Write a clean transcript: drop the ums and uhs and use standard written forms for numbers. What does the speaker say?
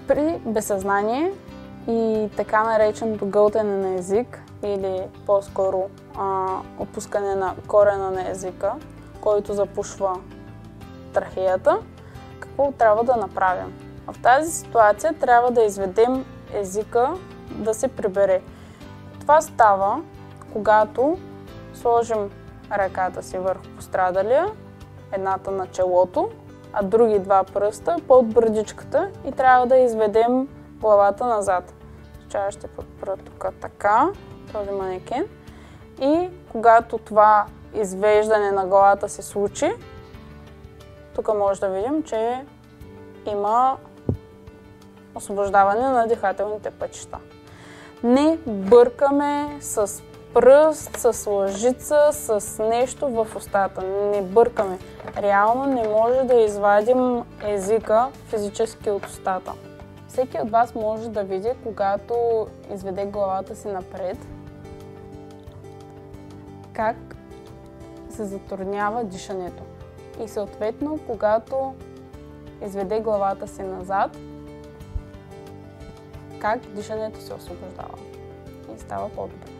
При безсъзнание и така нареченото гълтане на език или по-скоро отпускане на корена на езика, който запушва трахеята, какво трябва да направим? В тази ситуация трябва да изведем езика да се прибере. Това става, когато сложим ръката си върху пострадалия, едната на челото, а други два пръста под брадичката и трябва да изведем главата назад. Сега ще подпра тук така, този манекен. И когато това извеждане на главата се случи, тук може да видим, че има освобождаване на дихателните пътища. Не бъркаме с пръст, с лъжица, с нещо в устата. Не бъркаме. Реално не може да извадим езика физически от устата. Всеки от вас може да види, когато изведе главата си напред, как се затруднява дишането. И съответно, когато изведе главата си назад, как дишането се освобождава и става по-добре.